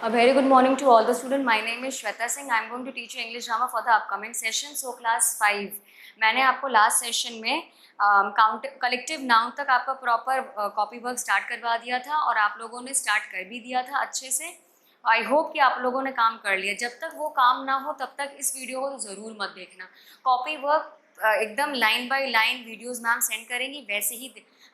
A very good morning to all the students. My name is Shweta Singh. I am going to teach you English grammar for the upcoming session. So class 5. मैंने आपको last session में count collective noun तक आपका proper copy work start करवा दिया था और आप लोगों ने स्टार्ट कर भी दिया था अच्छे से. आई होप कि आप लोगों ने काम कर लिया. जब तक वो काम ना हो तब तक इस वीडियो को ज़रूर मत देखना. कॉपी वर्क एकदम line by line videos ma'am send करेंगी, वैसे ही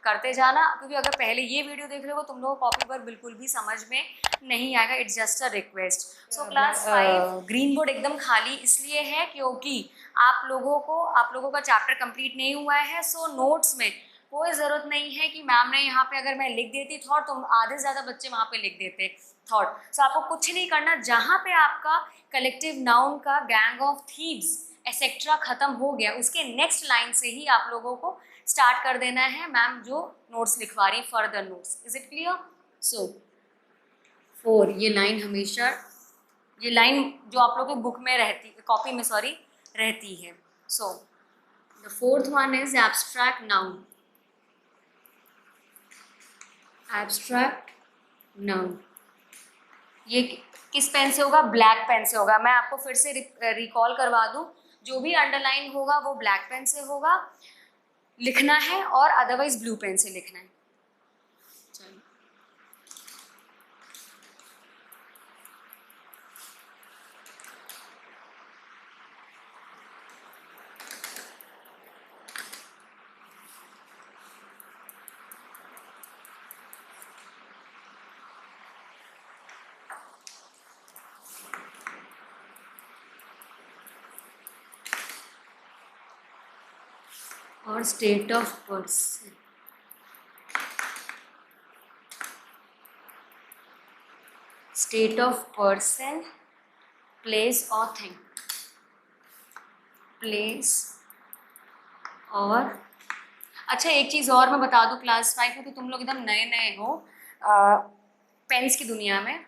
करते जाना, क्योंकि अगर पहले ये वीडियो देख रहे हो तुम लोगों को कॉपी वर्क बिल्कुल भी समझ में नहीं आएगा. It's just a request. So class 5 green board एकदम खाली इसलिए है क्योंकि आप लोगों का चैप्टर कंप्लीट नहीं हुआ है. सो नोट्स में कोई ज़रूरत नहीं है कि मैम ने यहाँ पे अगर मैं लिख देती थॉट तो आधे से ज़्यादा बच्चे वहाँ पे लिख देते थॉट. सो आपको कुछ नहीं करना. जहाँ पे आपका कलेक्टिव नाउन का गैंग ऑफ थीव्स एक्सेट्रा ख़त्म हो गया उसके नेक्स्ट लाइन से ही आप लोगों को स्टार्ट कर देना है मैम जो नोट्स लिखवा रही further notes. Is it clear? So 4 ये लाइन जो आप लोगों की बुक में रहती कॉपी में रहती है. So the fourth one is abstract noun. Abstract noun ये किस पेन से होगा? ब्लैक पेन से होगा. मैं आपको फिर से रिकॉल करवा दूं, जो भी अंडरलाइन होगा वो ब्लैक पेन से होगा लिखना है और अदरवाइज ब्लू पेन से लिखना है. चलो और state of person. State of person, place और थिंग. प्लेस और अच्छा एक चीज़ और मैं बता दूं, क्लास 5 में तो तुम लोग एकदम नए नए हो पेन्स की दुनिया में.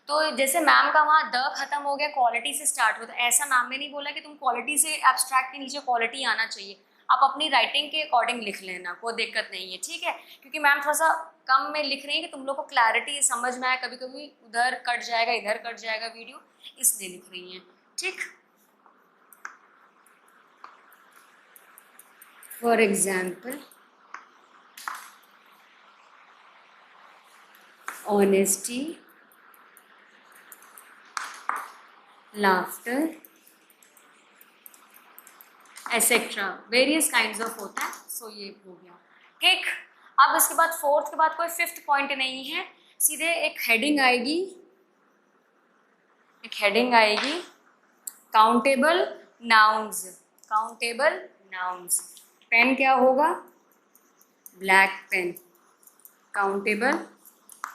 तो जैसे मैम का वहाँ द खत्म हो गया, क्वालिटी से स्टार्ट हुआ, तो ऐसा मैम ने नहीं बोला कि तुम क्वालिटी से एब्स्ट्रैक्ट के नीचे क्वालिटी आना चाहिए. आप अपनी राइटिंग के अकॉर्डिंग लिख लेना, कोई दिक्कत नहीं है, ठीक है? क्योंकि मैम थोड़ा सा कम में लिख रही है कि तुम लोग को क्लैरिटी समझ में आए. कभी कभी उधर कट जाएगा इधर कट जाएगा वीडियो, इसलिए लिख रही हैं. ठीक. For example honesty, laughter etcetera, various kinds of होता है. सो ये हो गया. ठीक. अब इसके बाद फोर्थ के बाद कोई फिफ्थ पॉइंट नहीं है, सीधे एक हेडिंग आएगी countable nouns. Countable nouns. Pen क्या होगा? Black pen. काउंटेबल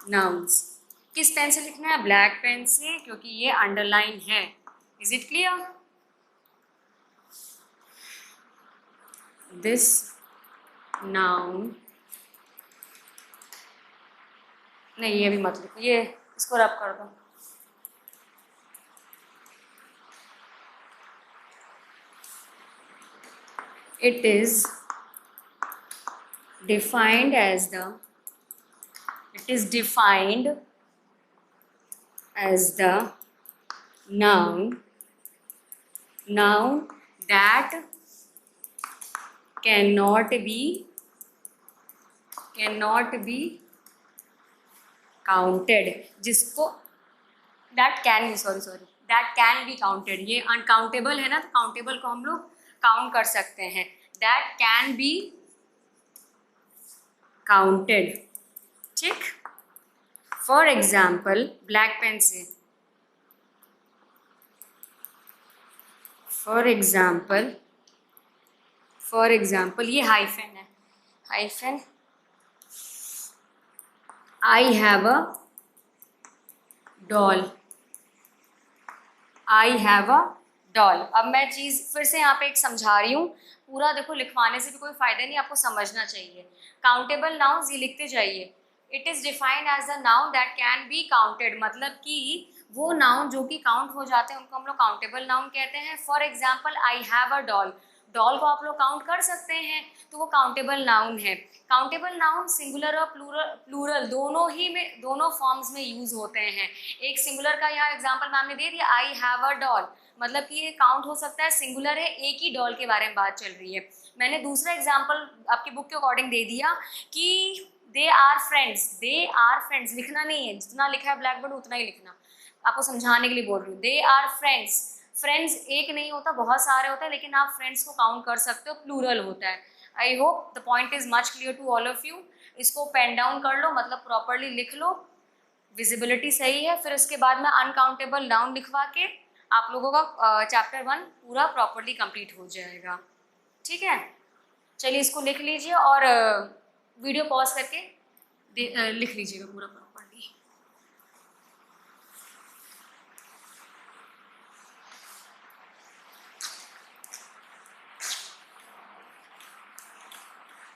नाउन्स किस पेन से लिखना है? ब्लैक पेन से, क्योंकि ये अंडरलाइन है. Is it clear? This noun, नहीं ये भी मत लिखो, ये इसको रब कर दो. It is defined as the noun that cannot be counted. जिसको that can be counted. ये अनकाउंटेबल है ना, तो काउंटेबल को हम लोग काउंट कर सकते हैं. that can be counted. ठीक. फॉर एग्जाम्पल ब्लैक पेन से, फॉर एग्जाम्पल ये हाइफन है. Hyphen I have a doll. अब मैं चीज़ फिर से यहाँ पे एक समझा रही हूँ. पूरा देखो, लिखवाने से भी कोई फ़ायदा नहीं, आपको समझना चाहिए. काउंटेबल नाउन्स ये लिखते जाइए. It is defined as the noun that can be counted, मतलब कि वो नाउन जो कि काउंट हो जाते हैं उनको हम लोग काउंटेबल नाउन कहते हैं. For example I have a doll. Doll को आप लोग काउंट कर सकते हैं, तो वो काउंटेबल नाउन है। काउंटेबल नाउन सिंगुलर और प्लूरल दोनों फॉर्म्स में यूज होते हैं। एक सिंगुलर का यहाँ एग्जांपल मैम ने दे दिया, आई हैव अ डॉल, मतलब कि ये काउंट हो सकता है, सिंगुलर है, एक ही डॉल के बारे में बात चल रही है। मैंने दूसरा एग्जाम्पल आपकी बुक के अकॉर्डिंग दे दिया कि दे आर फ्रेंड्स लिखना नहीं है, जितना लिखा है ब्लैक बोर्ड उतना ही लिखना, आपको समझाने के लिए बोल रही हूँ। दे आर फ्रेंड्स एक नहीं होता, बहुत सारे होते हैं, लेकिन आप फ्रेंड्स को काउंट कर सकते हो, प्लूरल होता है। I hope the point is much clear to all of you. इसको पेन डाउन कर लो, मतलब प्रॉपरली लिख लो, विजिबिलिटी सही है। फिर उसके बाद में अनकाउंटेबल नाउन लिखवा के आप लोगों का चैप्टर 1 पूरा प्रॉपरली कंप्लीट हो जाएगा। ठीक है, चलिए इसको लिख लीजिए और वीडियो पॉज करके लिख लीजिएगा पूरा प्रॉपरली।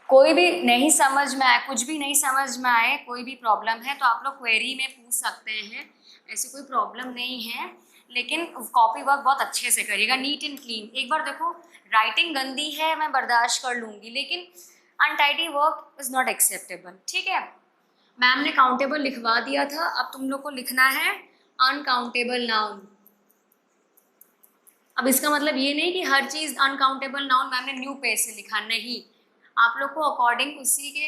कोई भी नहीं समझ में आए, कुछ भी नहीं समझ में आए, कोई भी प्रॉब्लम है तो आप लोग क्वेरी में पूछ सकते हैं, ऐसी कोई प्रॉब्लम नहीं है। लेकिन कॉपी वर्क बहुत अच्छे से करिएगा, नीट एंड क्लीन। एक बार देखो, राइटिंग गंदी है मैं बर्दाश्त कर लूँगी, लेकिन untidy work is not acceptable. ठीक है, मैम ने काउंटेबल लिखवा दिया था, अब तुम लोग को लिखना है अनकाउंटेबल नाउन। अब इसका मतलब ये नहीं कि हर चीज़ अनकाउंटेबल नाउन मैम ने न्यू पेज से लिखा, नहीं, आप लोग को अकॉर्डिंग उसी के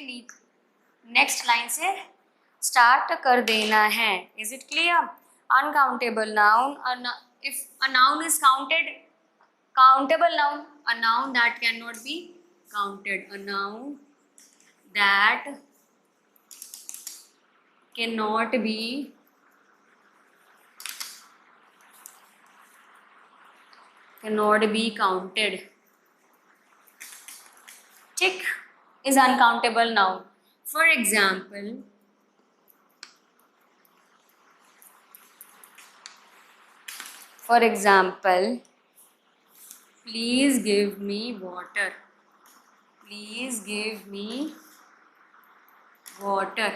नेक्स्ट लाइन से स्टार्ट कर देना है। Is it clear? Uncountable noun, if a noun is counted, countable noun, a noun that can not be counted, a noun that can not be counted, tick, is uncountable noun. For example, please give me water. Please give me water.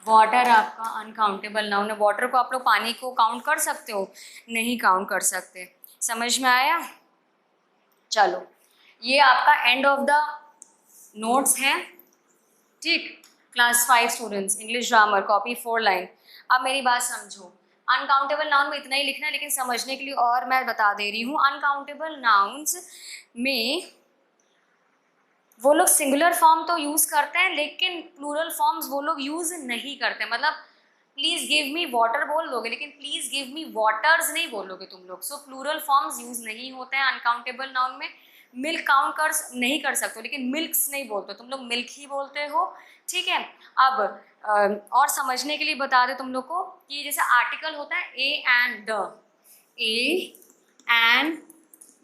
Water आपका uncountable noun है। Water को आप लोग पानी को count कर सकते हो? नहीं काउंट कर सकते। समझ में आया? चलो, ये आपका एंड ऑफ द नोट्स है। ठीक, class 5 students, English grammar, copy 4 line. अब मेरी बात समझो, अनकाउंटेबल नाउन में इतना ही लिखना है, लेकिन समझने के लिए और मैं बता दे रही हूँ। अनकाउंटेबल नाउन्स में वो लोग सिंगुलर फॉर्म तो यूज़ करते हैं, लेकिन प्लूरल फॉर्म्स वो लोग यूज़ नहीं करते। मतलब प्लीज़ गिव मी वाटर बोल दोगे, लेकिन प्लीज़ गिव मी वाटर्स नहीं बोलोगे तुम लोग। सो प्लूरल फॉर्म्स यूज़ नहीं होते हैं अनकाउंटेबल नाउन में। मिल्क काउंट नहीं कर सकते, लेकिन मिल्क्स नहीं बोलते, तुम लोग मिल्क ही बोलते हो। ठीक है, अब और समझने के लिए बता दे तुम लोग को कि जैसे आर्टिकल होता है ए एंड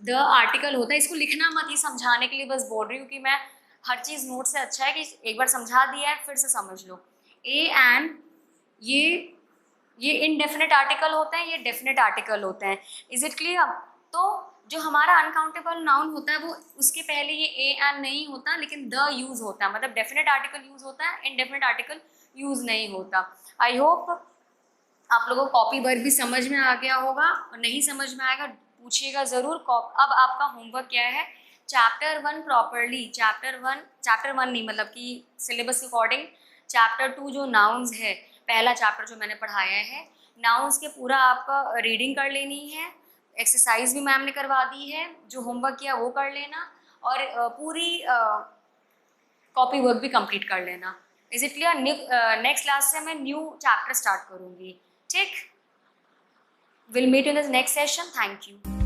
द आर्टिकल होता है, इसको लिखना मत, ये समझाने के लिए बस बोल रही हूँ कि मैं हर चीज़ नोट से अच्छा है कि एक बार समझा दिया है फिर से समझ लो। ए एंड ये इनडेफिनेट आर्टिकल होते हैं, ये डेफिनेट आर्टिकल होते हैं। Is it clear? तो जो हमारा अनकाउंटेबल नाउन होता है वो उसके पहले ये ए एंड नहीं होता, लेकिन द यूज़ होता है। मतलब डेफिनेट आर्टिकल यूज़ होता है, इनडेफिनेट आर्टिकल यूज़ नहीं होता। आई होप आप लोगों को कॉपी वर्क भी समझ में आ गया होगा, और नहीं समझ में आएगा पूछिएगा ज़रूर। अब आपका होमवर्क क्या है? चैप्टर 1 प्रॉपरली, चैप्टर वन नहीं, मतलब कि सिलेबस के अकॉर्डिंग चैप्टर 2 जो नाउन्स है, पहला चैप्टर जो मैंने पढ़ाया है, नाउन्स के पूरा आपका रीडिंग कर लेनी है। एक्सरसाइज भी मैम ने करवा दी है, जो होमवर्क किया वो कर लेना, और पूरी कॉपी वर्क भी कंप्लीट कर लेना। Is it clear? Next class से मैं न्यू चैप्टर स्टार्ट करूँगी। ठीक, will meet in the next session. Thank you.